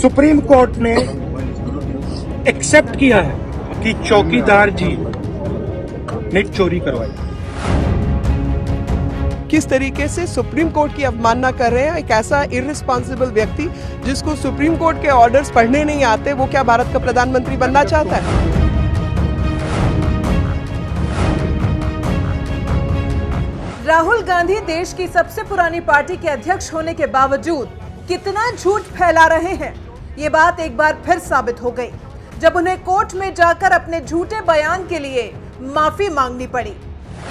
Supreme court ने accept किया है कि चौकीदार जी ने चोरी करवाई। किस तरीके से सुप्रीम कोर्ट की अवमानना कर रहे हैं एक ऐसा इर्रिस्पॉन्सिबल व्यक्ति जिसको सुप्रीम कोर्ट के ऑर्डर्स पढ़ने नहीं आते, वो क्या भारत का प्रधानमंत्री बनना चाहता है? राहुल गांधी देश की सबसे पुरानी पार्टी के अध्यक्ष होने के बावजूद कितना झूठ फैला रहे हैं, ये बात एक बार फिर साबित हो गई जब उन्हें कोर्ट में जाकर अपने झूठे बयान के लिए माफी मांगनी पड़ी।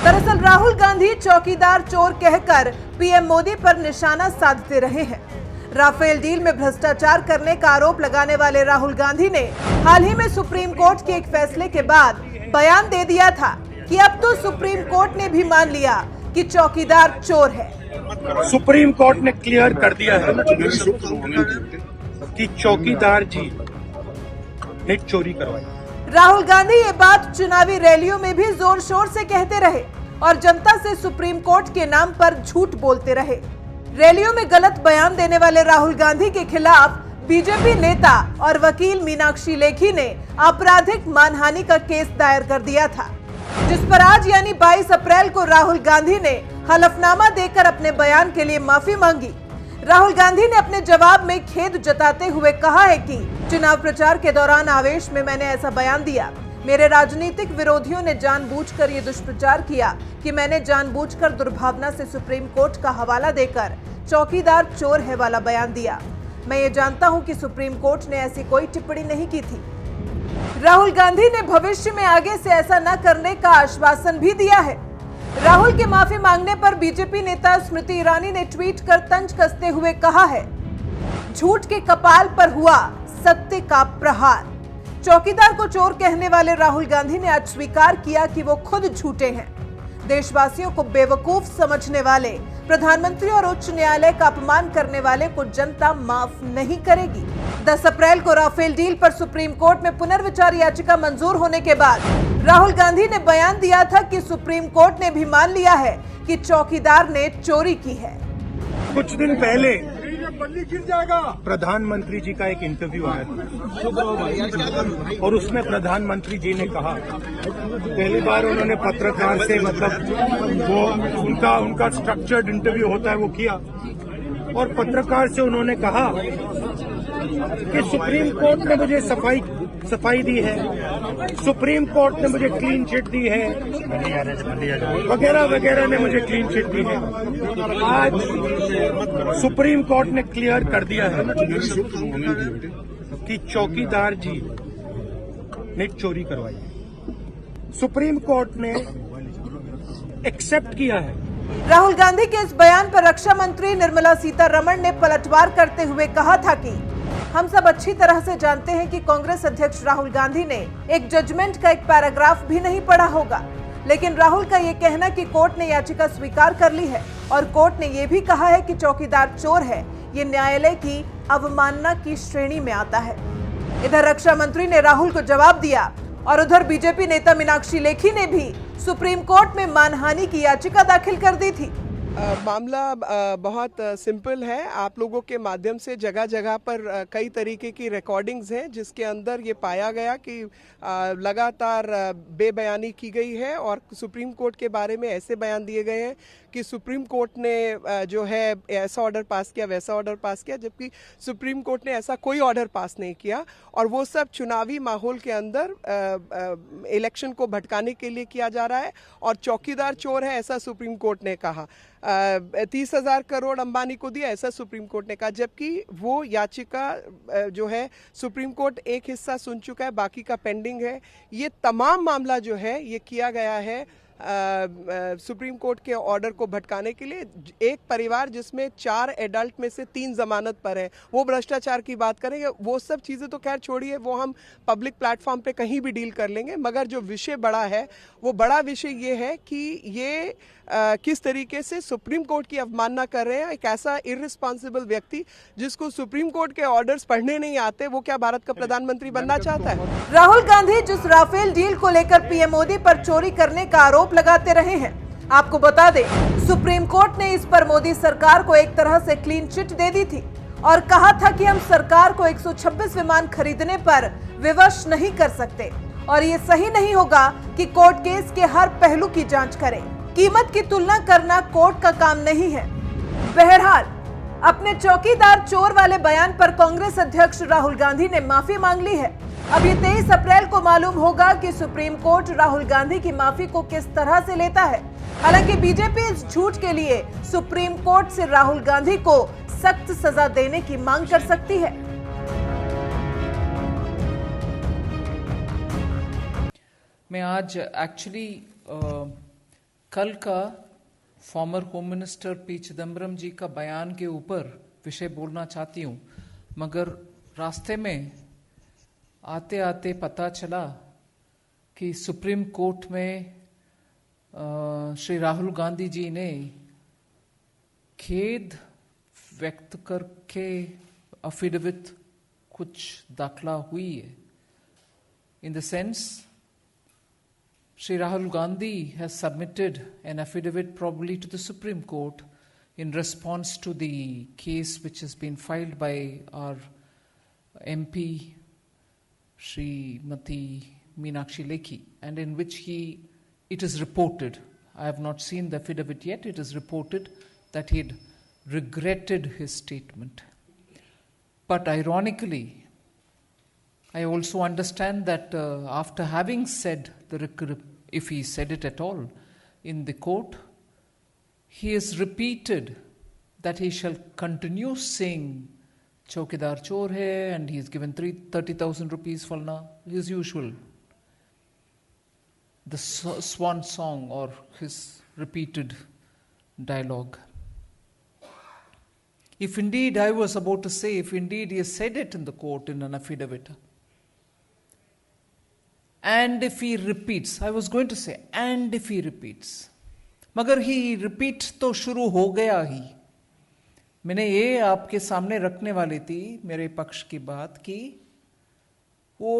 दरअसल राहुल गांधी चौकीदार चोर कहकर पीएम मोदी पर निशाना साधते रहे हैं। राफेल डील में भ्रष्टाचार करने का आरोप लगाने वाले राहुल गांधी ने हाल ही में सुप्रीम कोर्ट के एक फैसले के बाद बयान दे दिया था कि अब तो सुप्रीम कोर्ट ने भी मान लिया कि चौकीदार चोर है। सुप्रीम कोर्ट ने क्लियर कर दिया है कि चौकीदार जी ने चोरी करवाई। राहुल गांधी ये बात चुनावी रैलियों में भी जोर शोर से कहते रहे और जनता से सुप्रीम कोर्ट के नाम पर झूठ बोलते रहे। रैलियों में गलत बयान देने वाले राहुल गांधी के खिलाफ बीजेपी नेता और वकील मीनाक्षी लेखी ने आपराधिक मानहानि का केस दायर कर दिया था, जिस पर आज यानी 22 अप्रैल को राहुल गांधी ने हलफनामा देकर अपने बयान के लिए माफी मांगी। राहुल गांधी ने अपने जवाब में खेद जताते हुए कहा है कि चुनाव प्रचार के दौरान आवेश में मैंने ऐसा बयान दिया। मेरे राजनीतिक विरोधियों ने जानबूझकर ये दुष्प्रचार किया कि मैंने जानबूझकर दुर्भावना से सुप्रीम कोर्ट का हवाला देकर चौकीदार चोर है वाला बयान दिया। मैं ये जानता हूं कि सुप्रीम कोर्ट ने ऐसी कोई टिप्पणी नहीं की थी। राहुल गांधी ने भविष्य में आगे से ऐसा न करने का आश्वासन भी दिया है। राहुल के माफी मांगने पर बीजेपी नेता स्मृति ईरानी ने ट्वीट कर तंज कसते हुए कहा है, झूठ के कपाल पर हुआ सत्य का प्रहार। चौकीदार को चोर कहने वाले राहुल गांधी ने आज स्वीकार किया कि वो खुद झूठे हैं। देशवासियों को बेवकूफ समझने वाले प्रधानमंत्री और उच्च न्यायालय का अपमान करने वाले को जनता माफ नहीं करेगी। 10 अप्रैल को राफेल डील पर सुप्रीम कोर्ट में पुनर्विचार याचिका मंजूर होने के बाद राहुल गांधी ने बयान दिया था कि सुप्रीम कोर्ट ने भी मान लिया है कि चौकीदार ने चोरी की है। कुछ दिन पहले प्रधानमंत्री जी का एक इंटरव्यू आया था और उसमें प्रधानमंत्री जी ने कहा, पहली बार उन्होंने पत्रकार से वो उनका स्ट्रक्चर्ड इंटरव्यू होता है वो किया और पत्रकार से उन्होंने कहा कि सुप्रीम कोर्ट ने मुझे सफाई दी है, सुप्रीम कोर्ट ने मुझे क्लीन चिट दी है, वगैरह वगैरह ने मुझे क्लीन चिट दी है। आज सुप्रीम कोर्ट ने क्लियर कर दिया है कि चौकीदार जी ने चोरी करवाई। सुप्रीम कोर्ट ने एक्सेप्ट किया है। राहुल गांधी के इस बयान पर रक्षा मंत्री निर्मला सीतारमण ने पलटवार करते हुए कहा था कि हम सब अच्छी तरह से जानते हैं कि कांग्रेस अध्यक्ष राहुल गांधी ने एक जजमेंट का एक पैराग्राफ भी नहीं पढ़ा होगा, लेकिन राहुल का ये कहना कि कोर्ट ने याचिका स्वीकार कर ली है और कोर्ट ने ये भी कहा है कि चौकीदार चोर है, ये न्यायालय की अवमानना की श्रेणी में आता है। इधर रक्षा मंत्री ने राहुल को जवाब दिया और उधर बीजेपी नेता मीनाक्षी लेखी ने भी सुप्रीम कोर्ट में मानहानि की याचिका दाखिल कर दी थी। मामला बहुत सिंपल है। आप लोगों के माध्यम से जगह जगह पर कई तरीके की रिकॉर्डिंग्स हैं जिसके अंदर ये पाया गया कि लगातार बेबयानी की गई है और सुप्रीम कोर्ट के बारे में ऐसे बयान दिए गए हैं कि सुप्रीम कोर्ट ने जो है ऐसा ऑर्डर पास किया, वैसा ऑर्डर पास किया, जबकि सुप्रीम कोर्ट ने ऐसा कोई ऑर्डर पास नहीं किया और वो सब चुनावी माहौल के अंदर इलेक्शन को भटकाने के लिए किया जा रहा है और चौकीदार चोर है ऐसा सुप्रीम कोर्ट ने कहा। 30,000 करोड़ अंबानी को दिया ऐसा सुप्रीम कोर्ट ने कहा, जबकि वो याचिका जो है सुप्रीम कोर्ट एक हिस्सा सुन चुका है, बाकी का पेंडिंग है। ये तमाम मामला जो है ये किया गया है सुप्रीम कोर्ट के ऑर्डर को भटकाने के लिए। एक परिवार जिसमें 4 एडल्ट में से 3 जमानत पर है, वो भ्रष्टाचार की बात करेंगे, वो सब चीजें तो खैर छोड़िए, वो हम पब्लिक प्लेटफॉर्म पे कहीं भी डील कर लेंगे। मगर जो विषय बड़ा है वो बड़ा विषय ये है कि ये किस तरीके से सुप्रीम कोर्ट की अवमानना कर रहे हैं एक ऐसा इर्रिस्पॉन्सिबल व्यक्ति जिसको सुप्रीम कोर्ट के ऑर्डर्स पढ़ने नहीं आते, वो क्या भारत का प्रधानमंत्री बनना चाहता है? राहुल गांधी जिस राफेल डील को लेकर पीएम मोदी पर चोरी करने का आरोप लगाते रहे हैं, आपको बता दें सुप्रीम कोर्ट ने इस पर मोदी सरकार को एक तरह से क्लीन चिट दे दी थी और कहा था कि हम सरकार को 126 विमान खरीदने पर विवश नहीं कर सकते और ये सही नहीं होगा कि कोर्ट केस के हर पहलू की जांच करे। कीमत की तुलना करना कोर्ट का काम नहीं है। बहरहाल, अपने चौकीदार चोर वाले बयान पर कांग्रेस अध्यक्ष राहुल गांधी ने माफी मांग ली है। अब ये 23 अप्रैल को मालूम होगा कि सुप्रीम कोर्ट राहुल गांधी की माफी को किस तरह से लेता है। हालांकि बीजेपी इस झूठ के लिए सुप्रीम कोर्ट से राहुल गांधी को सख्त सजा देने की मांग कर सकती है। मैं आज एक्चुअली कल का former home minister P Chidambaram ji का बयान के ऊपर विषय बोलना चाहती हूँ, मगर रास्ते में आते आते पता चला कि सुप्रीम कोर्ट में श्री राहुल गांधी जी ने खेद व्यक्त करके अफिडेविट कुछ दाखला हुई है। In the sense, Sri Rahul Gandhi has submitted an affidavit probably to the Supreme Court in response to the case which has been filed by our MP Srimati Meenakshi Lekhi, and in which it is reported, I have not seen the affidavit yet, it is reported that he had regretted his statement. But ironically, I also understand that after having said if he said it at all in the court, he has repeated that he shall continue saying Chaukidar Chor hai, and he has given 30,000 rupees falna, his usual, the swan song or his repeated dialogue. If indeed, I was about to say, if indeed he has said it in the court in an affidavit, and if he repeats, I was going to say, and if he repeats, मगर ही repeat तो शुरू हो गया ही। मैंने ये आपके सामने रखने वाली थी मेरे पक्ष की बात कि वो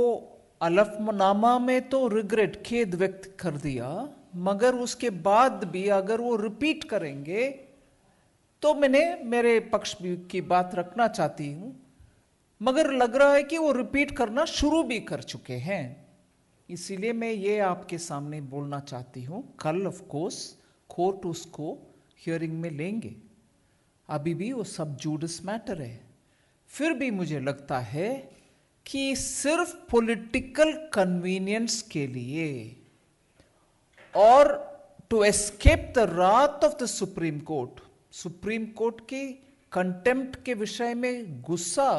अलफनामा में तो रिग्रेट, खेद व्यक्त कर दिया, मगर उसके बाद भी अगर वो रिपीट करेंगे तो मैंने मेरे पक्ष की बात रखना चाहती हूं, मगर लग रहा है कि वो रिपीट करना शुरू भी कर चुके हैं। इसीलिए मैं ये आपके सामने बोलना चाहती हूं। कल ऑफ कोर्स कोर्ट उसको हियरिंग में लेंगे, अभी भी वो सब जुडिस मैटर है। फिर भी मुझे लगता है कि सिर्फ पॉलिटिकल कन्वीनियंस के लिए और to escape the Wrath of the supreme court की कंटेम्प्ट के विषय में गुस्सा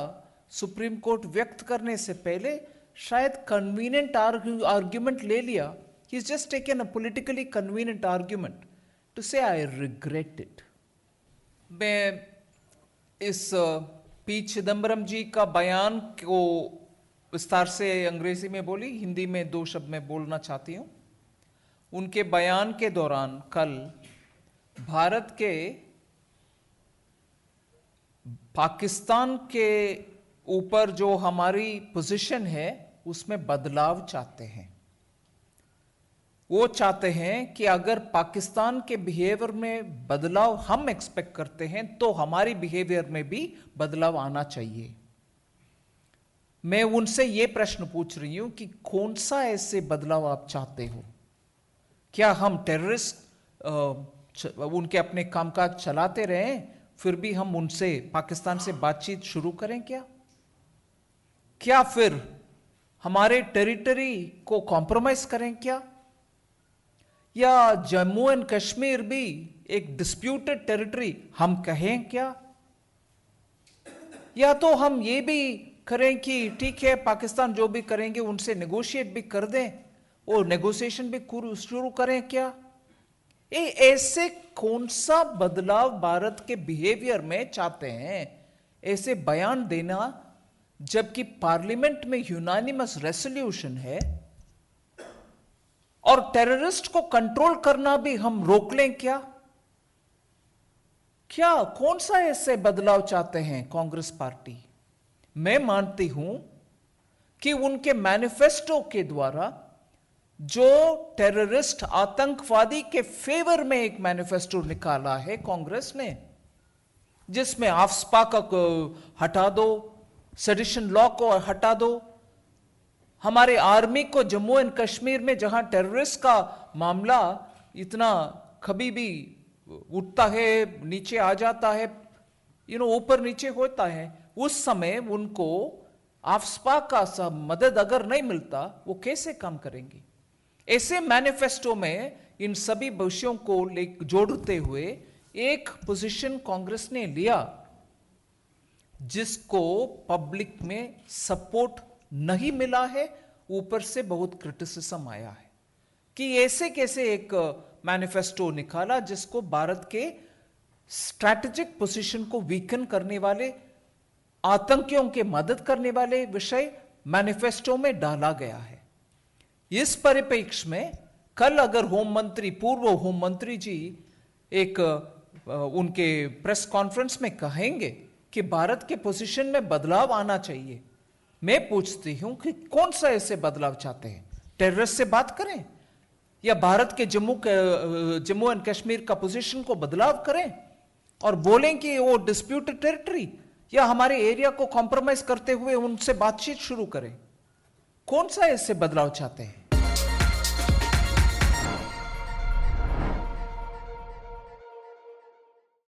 सुप्रीम कोर्ट व्यक्त करने से पहले शायद कन्वीनियंट आर्ग्यूमेंट ले लिया। He is just taken a politically convenient argument to say I regret it. मैं इस पी चिदम्बरम जी का बयान को विस्तार से अंग्रेजी में बोली, हिंदी में 2 शब्द में बोलना चाहती हूं। उनके बयान के दौरान कल भारत के पाकिस्तान के ऊपर जो हमारी पोजीशन है उसमें बदलाव चाहते हैं। वो चाहते हैं कि अगर पाकिस्तान के बिहेवियर में बदलाव हम एक्सपेक्ट करते हैं तो हमारी बिहेवियर में भी बदलाव आना चाहिए। मैं उनसे ये प्रश्न पूछ रही हूं कि कौन सा ऐसे बदलाव आप चाहते हो? क्या हम टेररिस्ट उनके अपने कामकाज चलाते रहें, फिर भी हम उनसे पाकिस्तान से बातचीत शुरू करें क्या फिर हमारे टेरिटरी को कॉम्प्रोमाइज करें क्या? या जम्मू एंड कश्मीर भी एक डिस्प्यूटेड टेरिटरी हम कहें क्या? या तो हम ये भी करें कि ठीक है पाकिस्तान जो भी करेंगे उनसे नेगोशिएट भी कर दें और नेगोशिएशन भी शुरू करें क्या? ऐसे कौन सा बदलाव भारत के बिहेवियर में चाहते हैं? ऐसे बयान देना जबकि पार्लियामेंट में यूनानिमस रेजोल्यूशन है और टेररिस्ट को कंट्रोल करना भी हम रोक लें क्या? कौन सा ऐसे बदलाव चाहते हैं कांग्रेस पार्टी? मैं मानती हूं कि उनके मैनिफेस्टो के द्वारा जो टेररिस्ट आतंकवादी के फेवर में एक मैनिफेस्टो निकाला है कांग्रेस ने, जिसमें आफ्सपा को हटा दो, सेडिशन लॉ को हटा दो, हमारे आर्मी को जम्मू एंड कश्मीर में जहां टेररिस्ट का मामला इतना कभी भी उठता है, नीचे आ जाता है, ऊपर नीचे होता है, उस समय उनको आफ्सपा का सब मदद अगर नहीं मिलता वो कैसे काम करेंगे? ऐसे मैनिफेस्टो में इन सभी विषयों को जोड़ते हुए एक पोजीशन कांग्रेस ने लिया जिसको पब्लिक में सपोर्ट नहीं मिला है, ऊपर से बहुत क्रिटिसिज्म आया है कि ऐसे कैसे एक मैनिफेस्टो निकाला जिसको भारत के स्ट्रैटेजिक पोजीशन को वीकन करने वाले, आतंकियों के मदद करने वाले विषय मैनिफेस्टो में डाला गया है। इस परिप्रेक्ष्य में कल अगर होम मंत्री, पूर्व होम मंत्री जी एक उनके प्रेस कॉन्फ्रेंस में कहेंगे कि भारत के पोजीशन में बदलाव आना चाहिए, मैं पूछती हूं कि कौन सा ऐसे बदलाव चाहते हैं? टेररिस्ट से बात करें या भारत के जम्मू एंड कश्मीर का पोजीशन को बदलाव करें और बोलें कि वो डिस्प्यूटेड टेरिटरी या हमारे एरिया को कॉम्प्रोमाइज करते हुए उनसे बातचीत शुरू करें? कौन सा ऐसे बदलाव चाहते हैं?